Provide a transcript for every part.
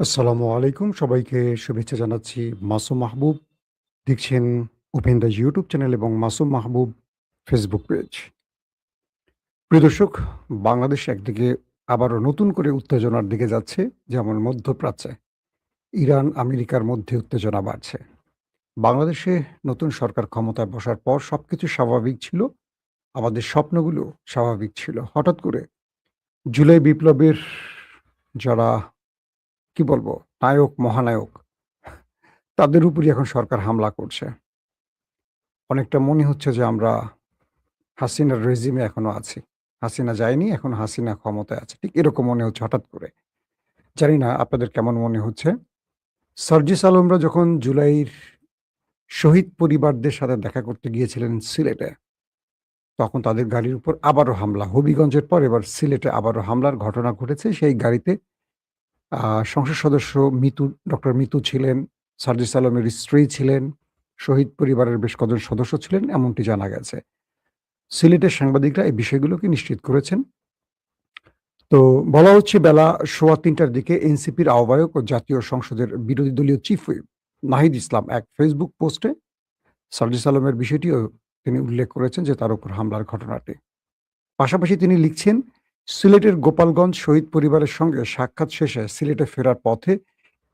আসসালামু আলাইকুম। সবাইকে শুভেচ্ছা জানাচ্ছি। মাসুম মাহবুব দেখছেন ওপেন দ্য ইউটিউব চ্যানেল এবং মাসুম মাহবুব ফেসবুক পেজ। প্রিয় দর্শক, বাংলাদেশ একদিকে আবারও নতুন করে উত্তেজনার দিকে যাচ্ছে, যেমন মধ্যপ্রাচ্যে ইরান, আমেরিকার মধ্যে উত্তেজনা বাড়ছে। বাংলাদেশে নতুন সরকার ক্ষমতায় বসার পর সবকিছু স্বাভাবিক ছিল। আমাদের স্বপ্নগুলো স্বাভাবিক ছিল। হঠাৎ করে জুলাই বিপ্লবের যারা কি বলবো নায়ক, মহানায়ক তাদের উপরই এখন সরকার হামলা করছে। অনেকটা মনে হচ্ছে যে আমরা হাসিনার রেজিমে এখনো আছি। হাসিনা যায়নি, এখনো হাসিনা ক্ষমতায় আছে। ঠিক এরকম মনে হচ্ছে হঠাৎ করে। জানি না আপনাদের কেমন মনে হচ্ছে? সার্জিস আলমরা যখন জুলাইর শহীদ পরিবারদের সাথে দেখা করতে গিয়েছিলেন সিলেটে, তখন তাদের গাড়ির উপর আবারও হামলা। হবিগঞ্জের পর এবার সিলেটে আবারও হামলার ঘটনা ঘটেছে। সেই গাড়িতে সংসদ সদস্য ডক্টর মিতু ছিলেন, সার্জিস আলমের স্ত্রী ছিলেন, শহীদ পরিবারের বেশ কজন সদস্য ছিলেন এমনটি জানা গেছে। সিলেটের সাংবাদিকরা এই বিষয়গুলোকে নিশ্চিত করেছেন। তো বলা হচ্ছে বেলা ৩:৩০ দিকে এনসিপির আহ্বায়ক ও জাতীয় সংসদের বিরোধী দলীয় চিফ হুইপ নাহিদ ইসলাম এক ফেসবুক পোস্টে সার্জিস আলমের বিষয়টিও তিনি উল্লেখ করেছেন যে তার উপর হামলার ঘটনাটি। পাশাপাশি তিনি লিখছেন, সিলেটের গোপালগঞ্জ শহীদ পরিবারের সঙ্গে সাক্ষাৎ শেষে সিলেটে ফেরার পথে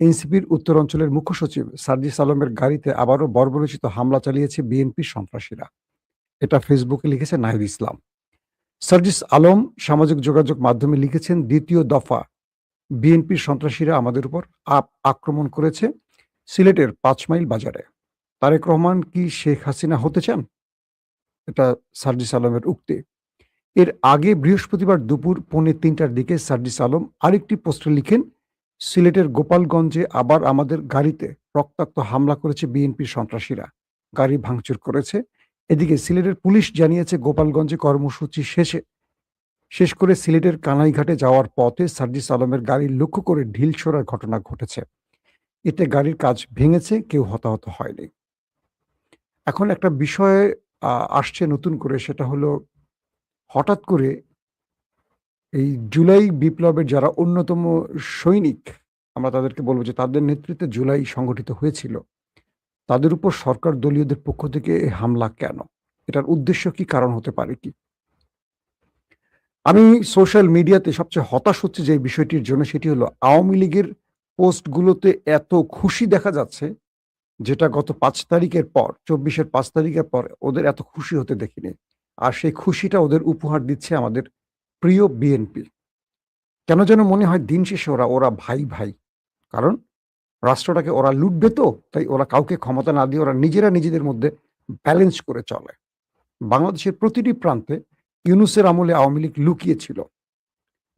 এনসিপির উত্তর অঞ্চলের মুখ্য সচিব সার্জিস আলমের গাড়িতে আবারও বর্বরোচিত হামলা চালিয়েছে বিএনপির সন্ত্রাসীরা। এটা ফেসবুকে লিখেছে নাহিদ ইসলাম। সার্জিস আলম সামাজিক যোগাযোগ মাধ্যমে লিখেছেন, দ্বিতীয় দফা বিএনপির সন্ত্রাসীরা আমাদের উপর আক্রমণ করেছে সিলেটের ৫ মাইল বাজারে। তারেক রহমান কি শেখ হাসিনা হতে চান? এটা সার্জিস আলমের উক্তি। এর আগে বৃহস্পতিবার দুপুর ২:৩০টার দিকে সার্জিস আলম আরেকটি পোস্টে লিখেন, সিলেটের গোপালগঞ্জে আবার আমাদের গাড়িতে রক্তাক্ত হামলা করেছে বিএনপির সন্ত্রাসীরা। গাড়ি ভাঙচুর করেছে। এদিকে সিলেটের পুলিশ জানিয়েছে গোপালগঞ্জে কর্মসূচি শেষ করে সিলেটের কানাইঘাটে যাওয়ার পথে সার্জিস আলমের গাড়ি লক্ষ্য করে ঢিল ছোড়ার ঘটনা ঘটেছে। এতে গাড়ির কাঁচ ভেঙেছে, কেউ হতাহত হয়নি। এখন একটা বিষয় আসছে নতুন করে, সেটা হলো হঠাৎ করে এই জুলাই বিপ্লবের যারা অন্যতম সৈনিক, আমরা তাদেরকে বলব যে তাদের নেতৃত্বে জুলাই সংগঠিত হয়েছিল, তাদের উপর সরকার দলীয়দের পক্ষ থেকে এই হামলা কেন? এটার উদ্দেশ্য কি, কারণ হতে পারে কি? আমি সোশ্যাল মিডিয়াতে সবচেয়ে হতাশ হচ্ছি যে বিষয়টির জন্য, সেটি হলো আওয়ামী লীগের পোস্টগুলোতে এত খুশি দেখা যাচ্ছে, যেটা গত ৫ তারিখের পর ২৪-এর ৫ তারিখের পর ওদের এত খুশি হতে দেখিনি। আর সেই খুশিটা ওদের উপহার দিচ্ছে আমাদের প্রিয় বিএনপি। কেন যেন মনে হয় দিন শেষে ওরা ভাই, ভাই। কারণ রাষ্ট্রটাকে ওরা লুটবে তো, তাই ওরা কাউকে ক্ষমতা না দিয়ে ওরা নিজেরা নিজেদের মধ্যে ব্যালেন্স করে চলে। বাংলাদেশের প্রতিটি প্রান্তে ইউনূসের আমলে আওয়ামী লীগ লুকিয়ে ছিল।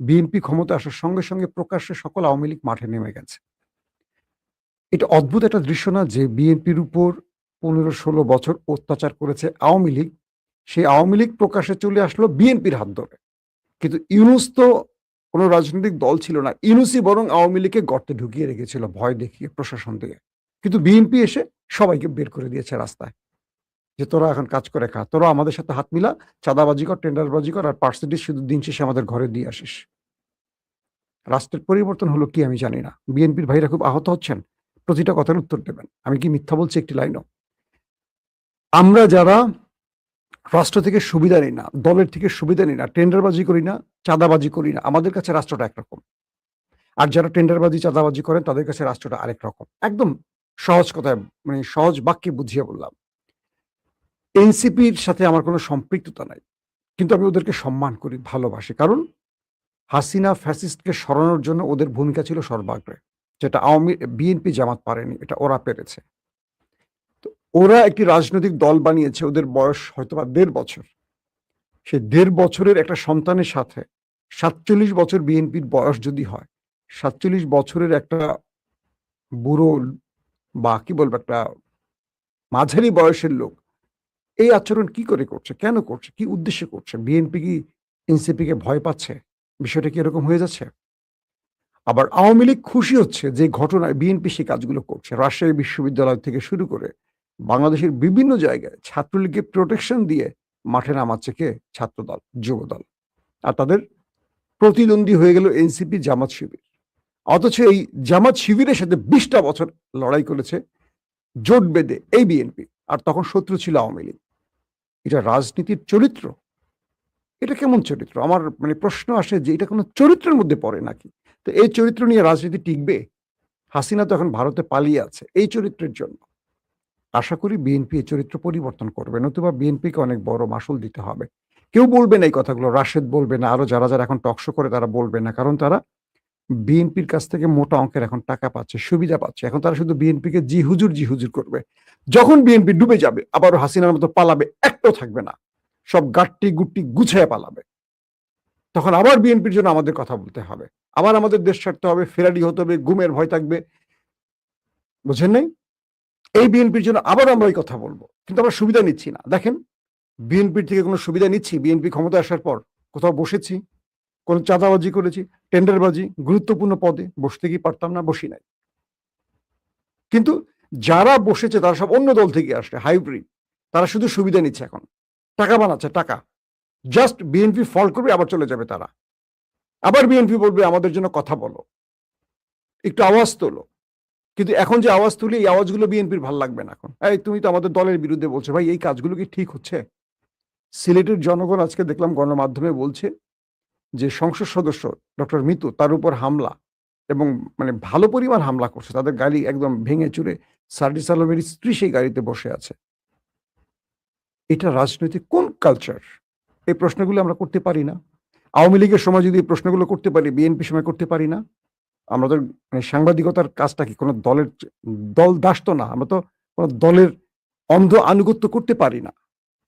বিএনপি ক্ষমতায় আসার সঙ্গে, সঙ্গে প্রকাশ্যে সকল আওয়ামী লীগ মাঠে নেমে গেছে। এটা অদ্ভুত একটা দৃশ্য না যে বিএনপির উপর ১৫-১৬ বছর অত্যাচার করেছে আওয়ামী লীগ। সেই আওয়ামী লীগ প্রকাশ্যে চলে আসলো বিএনপির হাত ধরে। কিন্তু ইউনূস তো কোনো রাজনৈতিক দল ছিল না। ইউনূসই বরং আওয়ামী লীগকে গর্তে ঢুকিয়ে রেখেছিল ভয় দেখিয়ে, প্রশাসন দিয়ে। কিন্তু বিএনপি এসে সবাইকে বের করে দিয়েছে রাস্তায়। যে তোরা এখন কাজ করে খা। তোরা আমাদের সাথে হাত মিলা, চাঁদাবাজি কর, টেন্ডারবাজি কর আর পার্সেন্টেজ শুধু দিন শেষে আমাদের ঘরে দিয়ে আসিস। রাষ্ট্রের পরিবর্তন হলো কি আমি জানি না। বিএনপির ভাইরা খুব আহত হচ্ছেন। প্রতিটা কথার উত্তর দেবেন। আমি কি মিথ্যা বলছি একটি লাইনও? আমরা যারা রাষ্ট্র থেকে সুবিধা নিই না, দলের থেকে সুবিধা নিই না, টেন্ডারবাজি করি না, চাঁদাবাজি করি না, আমাদের কাছে রাষ্ট্রটা একরকম। আর যারা টেন্ডারবাজি, চাঁদাবাজি করেন তাদের কাছে রাষ্ট্রটা আরেক রকম। একদম সহজ কথায়, মানে সহজ বাক্যে বুঝিয়ে বললাম। এনসিপির সাথে আমার কোনো সম্পৃক্ততা নাই। কিন্তু আমি ওদেরকে সম্মান করি, ভালোবাসি। কারণ হাসিনা ফ্যাসিস্টকে সরানোর জন্য ওদের ভূমিকা ছিল সর্বাগ্রে। যেটা বিএনপি জামাত পারেনি, এটা ওরা পেরেছে। তো ওরা একটি রাজনৈতিক দল বানিয়েছে, ওদের বয়স হয়তোবা ১.৫ বছর। সেই ১.৫ বছরের একটা সন্তানের সাথে ৪৭ বছর বিএনপির বয়স যদি হয়, ৪৭ বছরের একটা বুড়ো বা কি বলবো একটা মাঝারি বয়সের লোক এই আচরণ কি করে করছে? কেন করছে? কি উদ্দেশ্যে করছে? বিএনপি কি এনসিপিকে ভয় পাচ্ছে? বিষয়টা কি এরকম হয়ে যাচ্ছে? আবার আওয়ামী লীগ খুশি হচ্ছে যে ঘটনায় বিএনপি সেই কাজগুলো করছে। রাজশাহী বিশ্ববিদ্যালয় থেকে শুরু করে বাংলাদেশের বিভিন্ন জায়গায় ছাত্রলীগকে প্রোটেকশন দিয়ে মাঠে নামাচ্ছে কে? ছাত্রদল, যুবদল। আর তাদের প্রতিদ্বন্দ্বী হয়ে গেল এনসিপি, জামাত শিবির। অথচ এই জামাত শিবিরের সাথে 20টা বছর লড়াই করেছে জোট বেঁধে এই বিএনপি, আর তখন শত্রু ছিল আওয়ামী লীগ। এটা রাজনীতির চরিত্র? এটা কেমন চরিত্র? আমার মানে প্রশ্ন আসে যে এটা কোনো চরিত্রের মধ্যে পড়ে নাকি? তো এই চরিত্র নিয়ে রাজনীতি টিকবে? হাসিনা তো এখন ভারতে পালিয়ে আছে এই চরিত্রের জন্য। আশা করি বিএনপি এই চরিত্র পরিবর্তন করবে, নতুবা বিএনপিকে অনেক বড় মাশুল দিতে হবে। কেউ বলবে না এই কথাগুলো, রাশেদ বলবে না, আরো যারা এখন টক শো করে তারা বলবে না। কারণ তারা বিএনপির কাছ থেকে মোটা অঙ্কের এখন টাকা পাচ্ছে, সুবিধা পাচ্ছে। এখন তারা শুধু বিএনপিকে জি হুজুর করবে। যখন বিএনপি ডুবে যাবে আবারও হাসিনার মতো পালাবে, একটাও থাকবে না। সব গাট্টি গুট্টি গুছাইয়া পালাবে। তখন আবার বিএনপির জন্য আমাদের কথা বলতে হবে। আবার আমাদের দেশ ছাড়তে হবে, ফেরারি হতে হবে, গুমের ভয় থাকবে। বুঝেন নাই? এই বিএনপির জন্য আবার আমরা এই কথা বলবো। কিন্তু আমরা সুবিধা নিচ্ছি না। দেখেন, বিএনপির থেকে কোনো সুবিধা নিচ্ছি? বিএনপি ক্ষমতায় আসার পর কোথাও বসেছি? কোন চাঁদাবাজি করেছি? টেন্ডারবাজি? গুরুত্বপূর্ণ পদে বসতে কি পারতাম না? বসি নাই। কিন্তু যারা বসেছে তারা সব অন্য দল থেকে আসছে, হাইব্রিড। তারা শুধু সুবিধা নিচ্ছে এখন। টাকা বানাচ্ছে, টাকা। জাস্ট বিএনপি ফল করবে, আবার চলে যাবে তারা। আবার বিএনপি বলবে আমাদের জন্য কথা বলো, একটু আওয়াজ তোলো। কিন্তু এখন যে আওয়াজ তুলি, এই আওয়াজগুলো বিএনপির ভাল লাগবে না এখন। এই তুমি তো আমাদের দলের বিরুদ্ধে বলছো। ভাই, এই কাজগুলো কি ঠিক হচ্ছে? সিলেটের জনগণ আজকে দেখলাম গণমাধ্যমে বলছে যে সংসদ সদস্য ডক্টর মিতু তার উপর হামলা, এবং মানে ভালো পরিমাণ হামলা করছে। তাদের গাড়ি একদম ভেঙে চুরে সার্জিস আলমের স্ত্রী সেই গাড়িতে বসে আছে। এটা রাজনৈতিক কোন কালচার? এই প্রশ্নগুলো আমরা করতে পারি না? আওয়ামী লীগের সময় যদি এই প্রশ্নগুলো করতে পারি, বিএনপির সময় করতে পারি না? আমাদের মানে সাংবাদিকতার কাজটা কি কোনো দলের দল দাস তো না। আমরা তো কোনো দলের অন্ধ আনুগত্য করতে পারি না।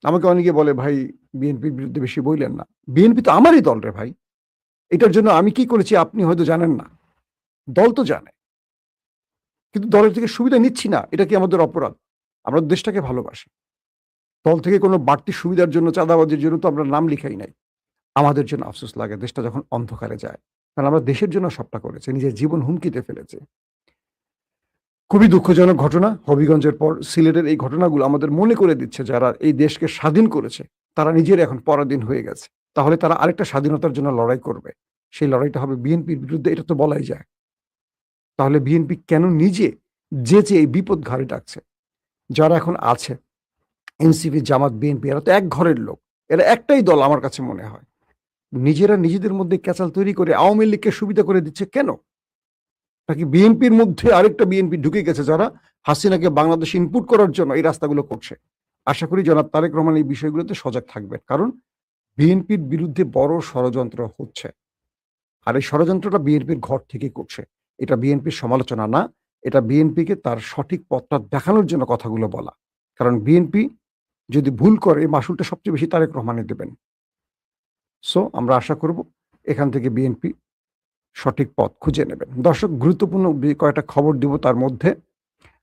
আমাকে অনেকে বলে, ভাই বিএনপির বিরুদ্ধে বেশি বইলেন না। বিএনপি তো আমারই দল রে ভাই। এটার জন্য আমি কি করেছি আপনি হয়তো জানেন না। দল তো জানে। কিন্তু দলের থেকে সুবিধা নিচ্ছি না। এটা কি আমাদের অপরাধ? আমরা দেশটাকে ভালোবাসি। দল থেকে কোনো বাড়তি সুবিধার জন্য, চাঁদাবাজির জন্য তো আমরা নাম লিখাই নাই। আমাদের জন্য আফসোস লাগে দেশটা যখন অন্ধকারে যায়। কারণ আমরা দেশের জন্য সবটা করেছি, নিজের জীবন হুমকিতে ফেলেছি। খুবই দুঃখজনক ঘটনা। হবিগঞ্জের পর সিলেটের এই ঘটনাগুলো আমাদের মনে করে দিচ্ছে যারা এই দেশকে স্বাধীন করেছে তারা নিজেরা এখন পরাধীন হয়ে গেছে। তাহলে তারা আরেকটা স্বাধীনতার জন্য লড়াই করবে। সেই লড়াইটা হবে বিএনপির বিরুদ্ধে, এটা তো বলাই যায়। তাহলে বিএনপি কেন নিজে যেচে এই বিপদ ঘাড়ে ডাকছে? যারা এখন আছে এনসিপি, জামাত, বিএনপি, এরা তো এক ঘরের লোক। এরা একটাই দল আমার কাছে মনে হয়। নিজেরা নিজেদের মধ্যে ক্যাচাল তৈরি করে আওয়ামী লীগকে সুবিধা করে দিচ্ছে কেন? নাকি বিএনপির মধ্যে আরেকটা বিএনপি ঢুকে গেছে যারা হাসিনাকে বাংলাদেশে ইনপুট করার জন্য এই রাস্তাগুলো করছে? আশা করি জনাব তারেক রহমান এই বিষয়গুলোতে সজাগ থাকবেন। কারণ বিএনপির বিরুদ্ধে বড় ষড়যন্ত্র হচ্ছে। আর এই ষড়যন্ত্রটা বিএনপির ঘর থেকে করছে। এটা বিএনপির সমালোচনা না। এটা বিএনপিকে তার সঠিক পথটা দেখানোর জন্য কথাগুলো বলা। কারণ বিএনপি যদি ভুল করে, এই মাসুলটা সবচেয়ে বেশি তারেক রহমানের দেবেন। সো আমরা আশা করব এখান থেকে বিএনপি সঠিক পথ খুঁজে নেবেন। দর্শক, গুরুত্বপূর্ণ কয়েকটা খবর দিব। তার মধ্যে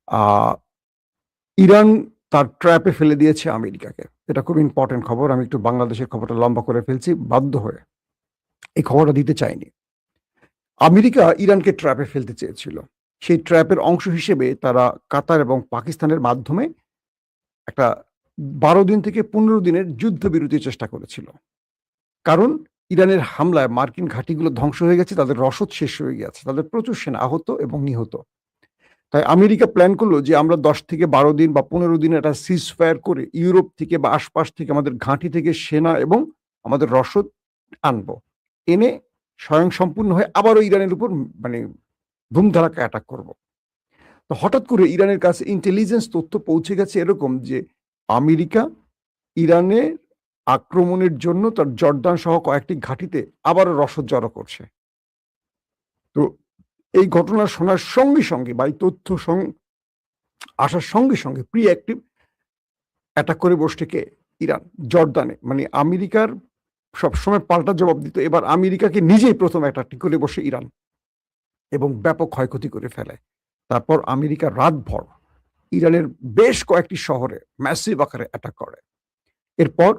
আ ইরান তার ট্র্যাপে ফেলে দিয়েছে আমেরিকাকে। এটা খুব ইম্পোর্টেন্ট খবর। আমি একটু বাংলাদেশের খবরটা লম্বা করে ফেলছি বাধ্য হয়ে। এই খবরটা দিতে চাইনি। আমেরিকা ইরানকে ট্র্যাপে ফেলতে চেয়েছিল। সেই ট্র্যাপের অংশ হিসেবে তারা কাতার এবং পাকিস্তানের মাধ্যমে একটা ১২ দিন থেকে ১৫ দিনের যুদ্ধবিরতির চেষ্টা করেছিল। কারণ ইরানের হামলায় মার্কিন ঘাঁটিগুলো ধ্বংস হয়ে গেছে, তাদের রসদ শেষ হয়ে গেছে, তাদের প্রচুর সেনা আহত এবং নিহত। তাই আমেরিকা প্ল্যান করলো যে আমরা ১০ থেকে ১২ দিন বা ১৫ দিন একটা সিজ ফায়ার করে ইউরোপ থেকে বা আশপাশ থেকে আমাদের ঘাঁটি থেকে সেনা এবং আমাদের রসদ আনবো। এনে স্বয়ংসম্পূর্ণ হয়ে আবারও ইরানের উপর মানে ধুমধারাক্কা অ্যাটাক করব। তো হঠাৎ করে ইরানের কাছে ইন্টেলিজেন্স তথ্য পৌঁছে গেছে এরকম যে আমেরিকা ইরানের আক্রমণের জন্য তার জর্দান সহ কয়েকটি ঘাঁটিতে আবারও রসদ জড়ো করছে। তো এই ঘটনা শোনার সঙ্গে বা এই তথ্য আসার সঙ্গে প্রি অ্যাক্টিভ অ্যাটাক করে বসছে কে? ইরান, জর্দানে। মানে আমেরিকার সবসময় পাল্টা জবাব দিত। এবার আমেরিকাকে নিজেই প্রথম অ্যাটাক করে বসে ইরান এবং ব্যাপক ক্ষয়ক্ষতি করে ফেলে। তারপর আমেরিকা রাতভর ইরানের বেশ কয়েকটি শহরে ম্যাসিভ আকারে অ্যাটাক করে। এরপর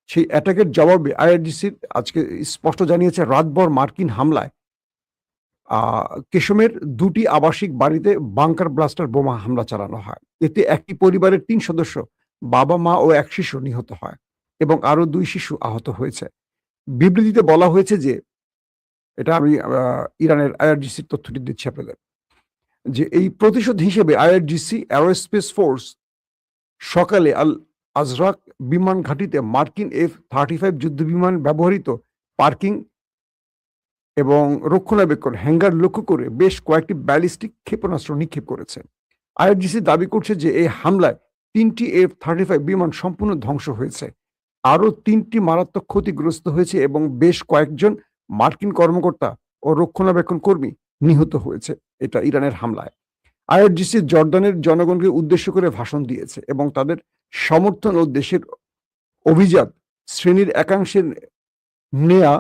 সেই অ্যাটাকের জবাবে আইআরজিসি আজকে স্পষ্ট জানিয়েছে রাতভর মার্কিন হামলায় কেশমের ২টি আবাসিক বাড়িতে বাংকার ব্লাস্টার বোমা হামলা চালানো হয়। এতে একই পরিবারের ৩ সদস্য, বাবা, মা ও এক শিশু নিহত হয় এবং আরো ২ শিশু আহত হয়েছে। বিবৃতিতে বলা হয়েছে যে এটা আমি ইরানের আইআরজিসির তথ্যটি দিচ্ছি আপনাদের, যে এই প্রতিশোধ হিসেবে আইআরজিসি অ্যারোস্পেস ফোর্স সকালে আল আজরাক বিমান ঘাঁটিতে মার্কিন F-35 যুদ্ধ বিমান ব্যবহৃত পার্কিং এবং রক্ষণাবেক্ষণ হ্যাঙ্গার লক্ষ্য করে বেশ কয়েকটি ব্যালিস্টিক ক্ষেপণাস্ত্র নিক্ষেপ করেছে। আইআরজিসি দাবি করছে যে এই হামলায় 3টি F-35 বিমান সম্পূর্ণ ধ্বংস হয়েছে, আরও 3টি মারাত্মক ক্ষতিগ্রস্ত হয়েছে এবং বেশ কয়েকজন মার্কিন কর্মকর্তা ও রক্ষণাবেক্ষণ কর্মী নিহত হয়েছে এটা ইরানের হামলায়। আইআরজিসি জর্দানের জনগণকে উদ্দেশ্য করে ভাষণ দিয়েছে এবং তাদের সমর্থন ও দেশের অভিজাত শ্রেণীর একাংশের নেয়া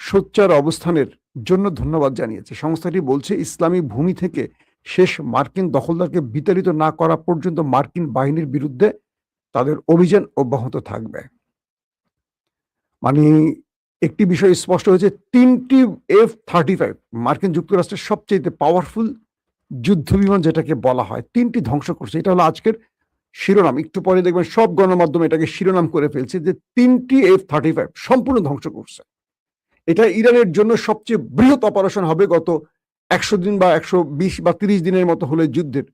সোচ্চার অবস্থানের জন্য ধন্যবাদ জানিয়েছে। সংস্থাটি বলছে ইসলামী ভূমি থেকে শেষ মার্কিন দখলদারকে বিতাড়িত না করা পর্যন্ত মার্কিন বাহিনীর বিরুদ্ধে তাদের অভিযান অব্যাহত থাকবে। মানে একটি বিষয় স্পষ্ট হয়েছে, 3টি F-35 মার্কিন যুক্তরাষ্ট্রের সবচেয়ে পাওয়ারফুল যুদ্ধ বিমান যেটাকে বলা হয় 3টি ধ্বংস করছে। এটা হলো আজকের শিরোনাম। একটু পরে দেখবেন সব গণমাধ্যমে এটাকে শিরোনাম করে ফেলছে যে 3টি F-35 সম্পূর্ণ ধ্বংস করছে। এটা ইরানের জন্য সবচেয়ে বৃহৎ অপারেশন হবে গত 100 দিন বা 120 বা 30 দিনের মতো হলে যুদ্ধের।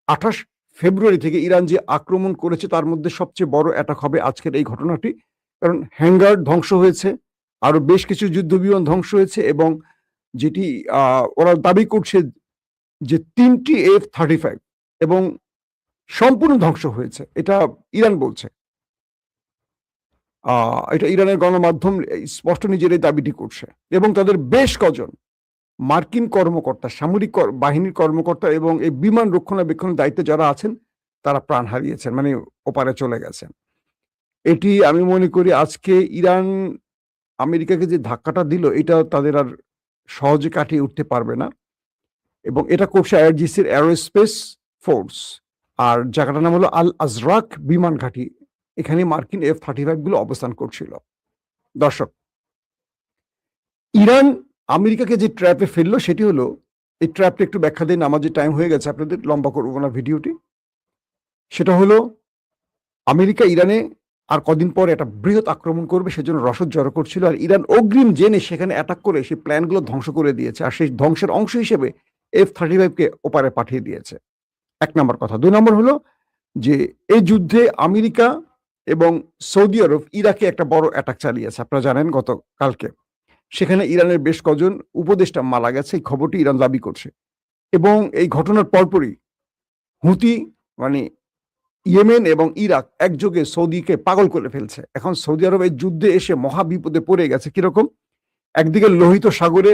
28 ফেব্রুয়ারি থেকে ইরান যে আক্রমণ করেছে তার মধ্যে সবচেয়ে বড় অ্যাটাক হবে আজকের এই ঘটনাটি, কারণ হ্যাঙ্গার ধ্বংস হয়েছে, আরো বেশ কিছু যুদ্ধ বিমান ধ্বংস হয়েছে এবং যেটি ওরা দাবি করছে যে 3টি F-35 এবং সম্পূর্ণ ধ্বংস হয়েছে, এটা ইরান বলছে। এটা ইরানের গণমাধ্যম স্পষ্ট নিজের এই দাবিটি করছে এবং তাদের বেশ কজন মার্কিন কর্মকর্তা, সামরিক বাহিনীর কর্মকর্তা এবং এই বিমান রক্ষণাবেক্ষণের দায়িত্বে যারা আছেন তারা প্রাণ হারিয়েছেন, মানে ওপারে চলে গেছেন। এটি আমি মনে করি আজকে ইরান আমেরিকাকে যে ধাক্কাটা দিল এটা তাদের আর সহজে কাটিয়ে উঠতে পারবে না এবং এটা করছে আইআরজিসির অ্যারোস্পেস ফোর্স, আর জায়গাটার নাম হলো আল আজরাক বিমান ঘাঁটি। এখানে মার্কিন F-35 গুলো অবস্থান করছিল। দর্শক, ইরান আমেরিকাকে যে ট্র্যাপে ফেললো সেটি হলো, এই ট্র্যাপটা একটু ব্যাখ্যা দিন, আমাদের টাইম হয়ে গেছে, আপনাদের লম্বা করবো না ভিডিওটি। সেটা হলো আমেরিকা ইরানে আর কদিন পর একটা বৃহৎ আক্রমণ করবে সেজন্য রসদ জড়ো করছিল, আর ইরান অগ্রিম জেনে সেখানে অ্যাটাক করে সেই প্ল্যানগুলো ধ্বংস করে দিয়েছে, আর সেই ধ্বংসের অংশ হিসেবে F-35কে ওপারে পাঠিয়ে দিয়েছে। 1 নম্বর কথা। 2 নম্বর হলো যে এই যুদ্ধে আমেরিকা এবং সৌদি আরব ইরাকে একটা বড় অ্যাটাক চালিয়েছে, আপনারা জানেন গতকালকে। সেখানে ইরানের বেশ কজন উপদেষ্টা মারা গেছে, এই খবরটি ইরান দাবি করছে এবং এই ঘটনার পরপরই হুতি মানে ইয়েমেন এবং ইরাক একযোগে সৌদিকে পাগল করে ফেলছে। এখন সৌদি আরব এই যুদ্ধে এসে মহা বিপদে পড়ে গেছে। কিরকম? একদিকে লোহিত সাগরে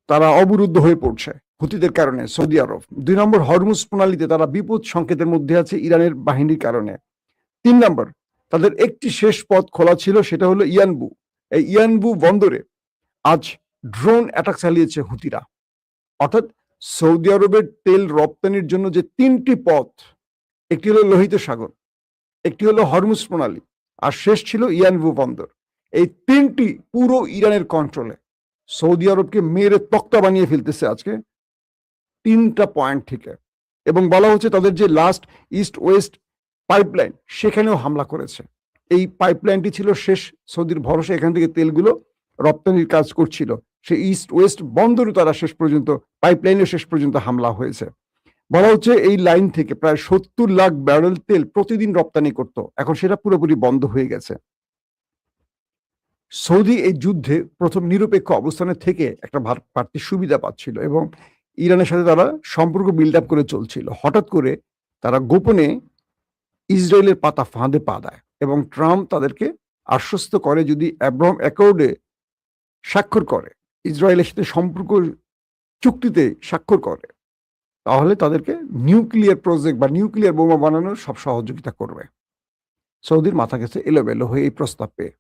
তারা অবরুদ্ধ হয়ে পড়ছে হুতিদের কারণে সৌদি আরব। 2 নম্বর, হরমুজ প্রণালীতে তারা বিপদ সংকেতের মধ্যে আছে ইরানের বাহিনীর কারণে। 3 নম্বর, তাদের একটি শেষ পথ খোলা ছিল, সেটা হলো ইয়ানবু। এই ইয়ানবু বন্দরে আজ ড্রোন অ্যাটাক চালিয়েছে হুতিরা। অর্থাৎ সৌদি আরবের তেল রপ্তানির জন্য যে 3টি পথ, একটি হলো লোহিত সাগর, একটি হলো হরমুজ প্রণালী, আর শেষ ছিল ইয়ানবু বন্দর। এই 3টি পুরো ইরানের কন্ট্রোলে। সৌদি আরবকে মেরে তক্তা বানিয়ে ফেলতেছে আজকে 3টা পয়েন্ট থেকে, এবং বলা হচ্ছে তাদের যে লাস্ট ইস্ট ওয়েস্ট পাইপলাইন সেখানেও হামলা করেছে। এই পাইপলাইনটি ছিল শেষ সৌদির ভরসা, এখান থেকে তেলগুলো রপ্তানির কাজ করছিল। সেই ইস্ট ওয়েস্ট বন্দরও তারা শেষ পর্যন্ত, পাইপলাইনে শেষ পর্যন্ত হামলা হয়েছে। বলা হচ্ছে এই লাইন থেকে প্রায় 70 লাখ ব্যারেল তেল প্রতিদিন রপ্তানি করত, এখন সেটা পুরোপুরি বন্ধ হয়ে গেছে। সৌদি এই যুদ্ধে প্রথম নিরপেক্ষ অবস্থানে থেকে একটা বাড়তি সুবিধা পাচ্ছিল এবং ইরানের সাথে তারা সম্পর্ক বিল্ড আপ করে চলছিল। হঠাৎ করে তারা গোপনে ইসরায়েলের পাতা ফাঁদে পা দেয় এবং ট্রাম্প তাদেরকে আশ্বস্ত করে যদি অ্যাব্রাহাম অ্যাকর্ডে স্বাক্ষর করে, ইসরায়েলের সাথে সম্পর্ক চুক্তিতে স্বাক্ষর করে, তাহলে তাদেরকে নিউক্লিয়ার প্রজেক্ট বা নিউক্লিয়ার বোমা বানানোর সব সহযোগিতা করবে। সৌদির মাথা গেছে এলোমেলো হয়ে এই প্রস্তাব পেয়ে।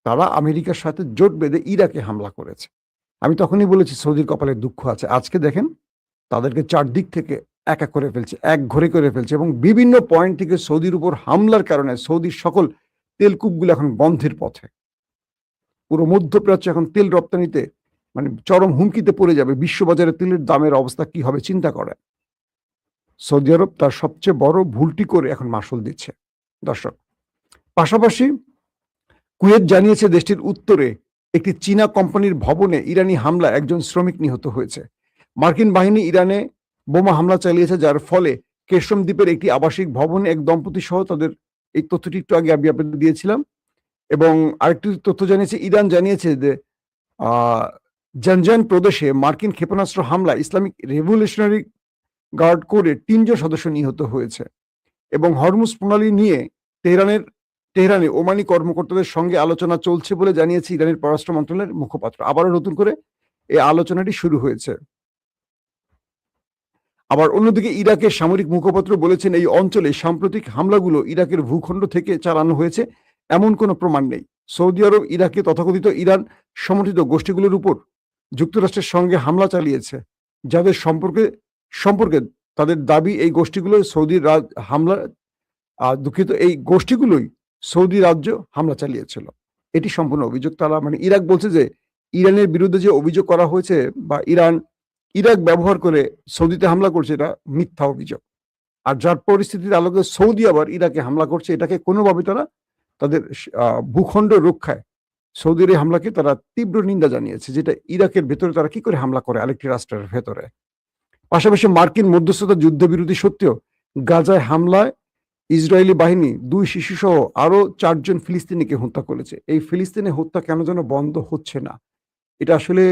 তারা আমেরিকার সাথে জোট বেঁধে ইরাকে হামলা করেছে। আমি তখনই বলেছি সৌদির কপালে দুঃখ আছে। আজকে দেখেন তাদেরকে চারদিক থেকে একা করে ফেলছে, এক ঘরে করে ফেলছে এবং বিভিন্ন পয়েন্ট থেকে সৌদির উপর হামলার কারণে সৌদির সকল তেলকূপগুলো এখন বন্ধের পথে। পুরো মধ্যপ্রাচ্য এখন তেল রপ্তানিতে মানে চরম হুমকিতে পড়ে যাবে। বিশ্ববাজারে তেলের দামের অবস্থা কি হবে চিন্তা করেন। সৌদি আরব তার সবচেয়ে বড় ভুলটি করে এখন মাসুল দিচ্ছে। দর্শক, পাশাপাশি কুয়েত জানিয়েছে দেশটির উত্তরে একটি চীনা কোম্পানির ভবনে ইরানি হামলা একজন শ্রমিক নিহত হয়েছে। মার্কিন বাহিনী ইরানে বোমা হামলা চালিয়েছে, যার ফলে কেশম দ্বীপের একটি আবাসিক ভবনে এক দম্পতি সহ তাদের, এই তথ্যটি একটু আগে আমি আপনাদের দিয়েছিলাম। এবং আরেকটি তথ্য জানিয়েছে, ইরান জানিয়েছে যে জানজান প্রদেশে মার্কিন ক্ষেপণাস্ত্র হামলা ইসলামিক রেভলিউশনারি গার্ড কোরের ৩ জন সদস্য নিহত হয়েছে। এবং হরমুজ প্রণালী নিয়ে তেহরানে ওমানি কর্মকর্তাদের সঙ্গে আলোচনা চলছে বলে জানিয়েছে ইরানের পররাষ্ট্র মন্ত্রণালয়ের মুখপাত্র। আবারও নতুন করে এই আলোচনাটি শুরু হয়েছে। আবার অন্যদিকে ইরাকের সামরিক মুখপাত্র বলেছেন, এই অঞ্চলে সাম্প্রতিক হামলাগুলো ইরাকের ভূখণ্ড থেকে চালানো হয়েছে এমন কোনো প্রমাণ নেই। সৌদি আরব ইরাকে তথাকথিত ইরান সমর্থিত গোষ্ঠীগুলোর উপর যুক্তরাষ্ট্রের সঙ্গে হামলা চালিয়েছে, যাদের সম্পর্কে তাদের দাবি এই গোষ্ঠীগুলো এই গোষ্ঠীগুলোই সৌদি রাজ্য হামলা চালিয়েছিল। এটি সম্পূর্ণ অভিযোগ। তারা মানে ইরাক বলছে যে ইরানের বিরুদ্ধে যে অভিযোগ করা হয়েছে বা ইরাক ব্যবহার করে সৌদিতে হামলা করছে, এটা মিথ্যা অভিযোগ। আর যার পরিস্থিতির আলোকে সৌদি আবার ইরাকে হামলা করছে, এটাকে কোনোভাবে তারা তাদের ভূখণ্ড রক্ষায় সৌদির এই হামলাকে তারা তীব্র নিন্দা জানিয়েছে, যেটা ইরাকের ভেতরে তারা কি করে হামলা করে আরেকটি রাষ্ট্রের ভেতরে। পাশাপাশি মার্কিন মধ্যস্থতা যুদ্ধবিরতি সত্ত্বেও গাজায় হামলায় ইসরায়েলি বাহিনী 2 শিশু সহ আরো 4 জন ফিলিস্তিনিকে হত্যা করেছে। এই ফিলিস্তিনি হত্যা কেন যেন বন্ধ হচ্ছে না। এটা আসলে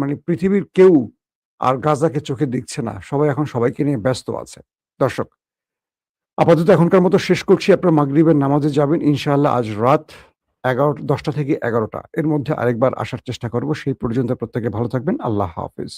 মানে পৃথিবীর কেউ আর গাজাকে চোখে দেখছে না। সবাই এখন সবাইকে নিয়ে ব্যস্ত আছে। দর্শক, আপাতত এখনকার মতো শেষ করছি। আপনারা মাগরিবের নামাজে যাবেন ইনশাআল্লাহ। আজ রাত 10টা থেকে 11টা এর মধ্যে আরেকবার আসার চেষ্টা করব। সেই পর্যন্ত প্রত্যেকে ভালো থাকবেন। আল্লাহ হাফেজ।